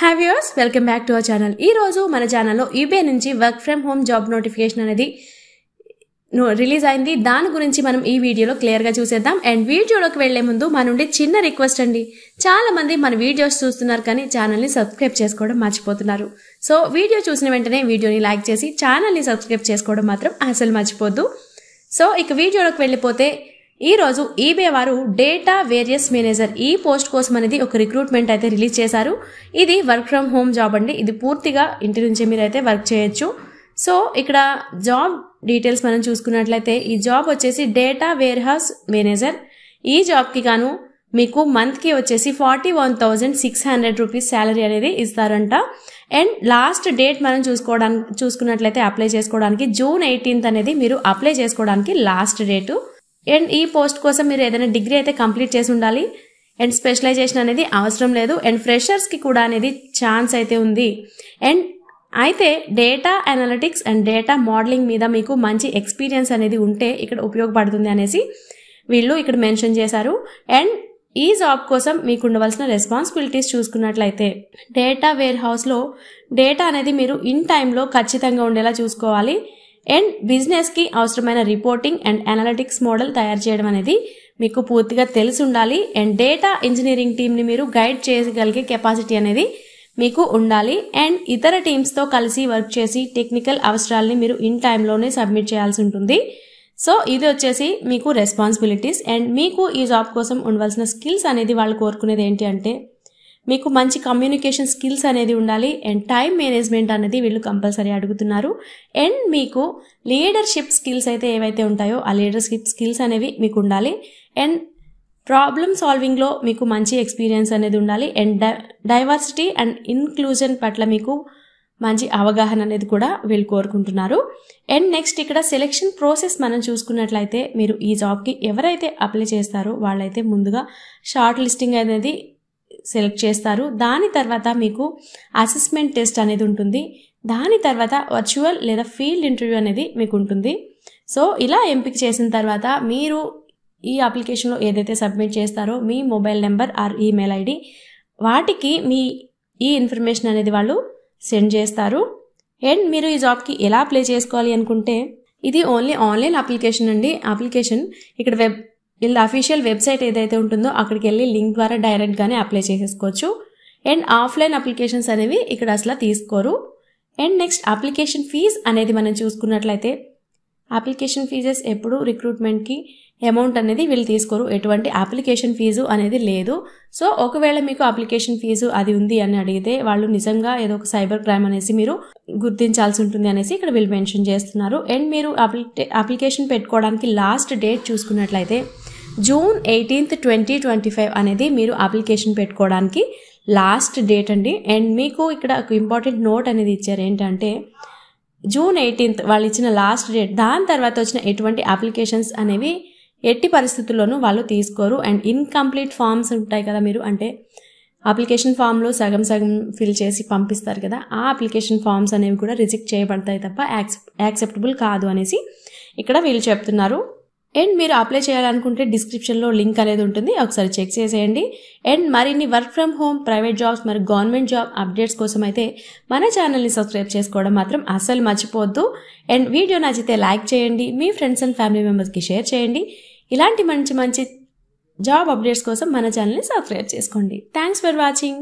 Hi viewers, welcome back to our channel. ఈ రోజు మన ఛానల్లో ఈబే నుంచి work from home job notification అనేది రిలీజ్ అయింది. దాని గురించి మనం ఈ వీడియోలో క్లియర్గా చూసేద్దాం. అండ్ వీడియోలోకి వెళ్లే ముందు మన నుండి చిన్న రిక్వెస్ట్ అండి. చాలా మంది మన వీడియోస్ చూస్తున్నారు కానీ ఛానల్ని సబ్స్క్రైబ్ చేసుకోవడం మర్చిపోతున్నారు. సో వీడియో చూసిన వెంటనే వీడియోని లైక్ చేసి ఛానల్ని సబ్స్క్రైబ్ చేసుకోవడం మాత్రం అసలు మర్చిపోద్దు. సో ఇక వీడియోలోకి వెళ్ళిపోతే ఈ రోజు ఈబే వారు డేటా వేరియస్ మేనేజర్ ఈ పోస్ట్ కోసం అనేది ఒక రిక్రూట్మెంట్ అయితే రిలీజ్ చేశారు. ఇది వర్క్ ఫ్రమ్ హోమ్ జాబ్ అండి. ఇది పూర్తిగా ఇంటి నుంచే మీరైతే వర్క్ చేయొచ్చు. సో ఇక్కడ జాబ్ డీటెయిల్స్ మనం చూసుకున్నట్లయితే ఈ జాబ్ వచ్చేసి డేటా వేర్ హౌస్ మేనేజర్. ఈ జాబ్కి గాను మీకు మంత్కి వచ్చేసి 41,600 రూపీస్ శాలరీ అనేది ఇస్తారంట. అండ్ లాస్ట్ డేట్ మనం చూసుకున్నట్లయితే అప్లై చేసుకోవడానికి June 18th అనేది మీరు అప్లై చేసుకోవడానికి లాస్ట్ డేటు. అండ్ ఈ పోస్ట్ కోసం మీరు ఏదైనా డిగ్రీ అయితే కంప్లీట్ చేసి ఉండాలి. అండ్ స్పెషలైజేషన్ అనేది అవసరం లేదు. అండ్ ఫ్రెషర్స్కి కూడా అనేది ఛాన్స్ అయితే ఉంది. అండ్ అయితే data analytics and data modelling మీద మీకు మంచి ఎక్స్పీరియన్స్ అనేది ఉంటే ఇక్కడ ఉపయోగపడుతుంది అనేసి వీళ్ళు ఇక్కడ మెన్షన్ చేశారు. అండ్ ఈ జాబ్ కోసం మీకు ఉండవలసిన రెస్పాన్సిబిలిటీస్ చూసుకున్నట్లయితే డేటా వేర్ హౌస్లో డేటా అనేది మీరు ఇన్ టైంలో ఖచ్చితంగా ఉండేలా చూసుకోవాలి. అండ్ బిజినెస్కి అవసరమైన రిపోర్టింగ్ అండ్ అనలిటిక్స్ మోడల్ తయారు చేయడం అనేది మీకు పూర్తిగా తెలిసి ఉండాలి. అండ్ డేటా ఇంజనీరింగ్ టీమ్ని మీరు గైడ్ చేయగలిగే కెపాసిటీ అనేది మీకు ఉండాలి. అండ్ ఇతర టీమ్స్తో కలిసి వర్క్ చేసి టెక్నికల్ అవసరాలని మీరు ఇన్ టైంలోనే సబ్మిట్ చేయాల్సి ఉంటుంది. సో ఇది వచ్చేసి మీకు రెస్పాన్సిబిలిటీస్. అండ్ మీకు ఈ జాబ్ కోసం ఉండవలసిన స్కిల్స్ అనేది వాళ్ళు కోరుకునేది ఏంటి అంటే మీకు మంచి కమ్యూనికేషన్ స్కిల్స్ అనేది ఉండాలి. అండ్ టైం మేనేజ్మెంట్ అనేది వీళ్ళు కంపల్సరీ అడుగుతున్నారు. అండ్ మీకు లీడర్షిప్ స్కిల్స్ అయితే ఏవైతే ఉంటాయో ఆ లీడర్షిప్ స్కిల్స్ అనేవి మీకు ఉండాలి. అండ్ ప్రాబ్లమ్ సాల్వింగ్లో మీకు మంచి ఎక్స్పీరియన్స్ అనేది ఉండాలి. అండ్ డైవర్సిటీ అండ్ ఇన్క్లూజన్ పట్ల మీకు మంచి అవగాహన అనేది కూడా వీళ్ళు కోరుకుంటున్నారు. అండ్ నెక్స్ట్ ఇక్కడ సెలెక్షన్ ప్రాసెస్ మనం చూసుకున్నట్లయితే మీరు ఈ జాబ్కి ఎవరైతే అప్లై చేస్తారో వాళ్ళైతే ముందుగా షార్ట్ లిస్టింగ్ అనేది సెలెక్ట్ చేస్తారు. దాని తర్వాత మీకు అసెస్మెంట్ టెస్ట్ అనేది ఉంటుంది. దాని తర్వాత వర్చువల్ లేదా ఫీల్డ్ ఇంటర్వ్యూ అనేది మీకు ఉంటుంది. సో ఇలా ఎంపిక చేసిన తర్వాత మీరు ఈ అప్లికేషన్లో ఏదైతే సబ్మిట్ చేస్తారో మీ mobile number or email ID వాటికి మీ ఈ ఇన్ఫర్మేషన్ అనేది వాళ్ళు సెండ్ చేస్తారు. అండ్ మీరు ఈ జాబ్కి ఎలా అప్లై చేసుకోవాలి అనుకుంటే ఇది ఓన్లీ ఆన్లైన్ అప్లికేషన్ అండి. అప్లికేషన్ ఇక్కడ వీళ్ళ అఫీషియల్ వెబ్సైట్ ఏదైతే ఉంటుందో అక్కడికి వెళ్ళి లింక్ ద్వారా డైరెక్ట్గానే అప్లై చేసేసుకోవచ్చు. అండ్ ఆఫ్లైన్ అప్లికేషన్స్ అనేవి ఇక్కడ అసలు తీసుకోరు. అండ్ నెక్స్ట్ అప్లికేషన్ ఫీజ్ అనేది మనం చూసుకున్నట్లయితే అప్లికేషన్ ఫీజెస్ ఎప్పుడు రిక్రూట్మెంట్కి అమౌంట్ అనేది వీళ్ళు తీసుకోరు. ఎటువంటి అప్లికేషన్ ఫీజు అనేది లేదు. సో ఒకవేళ మీకు అప్లికేషన్ ఫీజు అది ఉంది అని అడిగితే వాళ్ళు నిజంగా ఏదో ఒక సైబర్ క్రైమ్ అనేసి మీరు గుర్తించాల్సి ఉంటుంది అనేసి ఇక్కడ వీళ్ళు మెన్షన్ చేస్తున్నారు. అండ్ మీరు అప్లికేషన్ పెట్టుకోవడానికి లాస్ట్ డేట్ చూసుకున్నట్లయితే June 18th, 2025 అనేది మీరు అప్లికేషన్ పెట్టుకోవడానికి లాస్ట్ డేట్ అండి. అండ్ మీకు ఇక్కడ ఒక ఇంపార్టెంట్ నోట్ అనేది ఇచ్చారు. ఏంటంటే June 18th వాళ్ళు ఇచ్చిన లాస్ట్ డేట్. దాని తర్వాత వచ్చిన ఎటువంటి అప్లికేషన్స్ అనేవి ఎట్టి పరిస్థితుల్లోనూ వాళ్ళు తీసుకోరు. అండ్ ఇన్కంప్లీట్ ఫామ్స్ ఉంటాయి కదా, మీరు అంటే అప్లికేషన్ ఫామ్లో సగం ఫిల్ చేసి పంపిస్తారు కదా, ఆ అప్లికేషన్ ఫామ్స్ అనేవి కూడా రిజెక్ట్ చేయబడతాయి తప్ప యాక్సెప్టబుల్ కాదు అనేసి ఇక్కడ వీళ్ళు చెప్తున్నారు. అండ్ మీరు అప్లై చేయాలనుకుంటే డిస్క్రిప్షన్లో లింక్ అనేది ఉంటుంది, ఒకసారి చెక్ చేసేయండి. అండ్ మరిన్ని work from home, private jobs, మరి గవర్నమెంట్ జాబ్ అప్డేట్స్ కోసం అయితే మన ఛానల్ని సబ్స్క్రైబ్ చేసుకోవడం మాత్రం అస్సలు మర్చిపోవద్దు. అండ్ వీడియో నచ్చితే లైక్ చేయండి, మీ ఫ్రెండ్స్ అండ్ ఫ్యామిలీ మెంబర్స్కి షేర్ చేయండి. ఇలాంటి మంచి మంచి జాబ్ అప్డేట్స్ కోసం మన ఛానల్ని సబ్స్క్రైబ్ చేసుకోండి. Thanks for watching.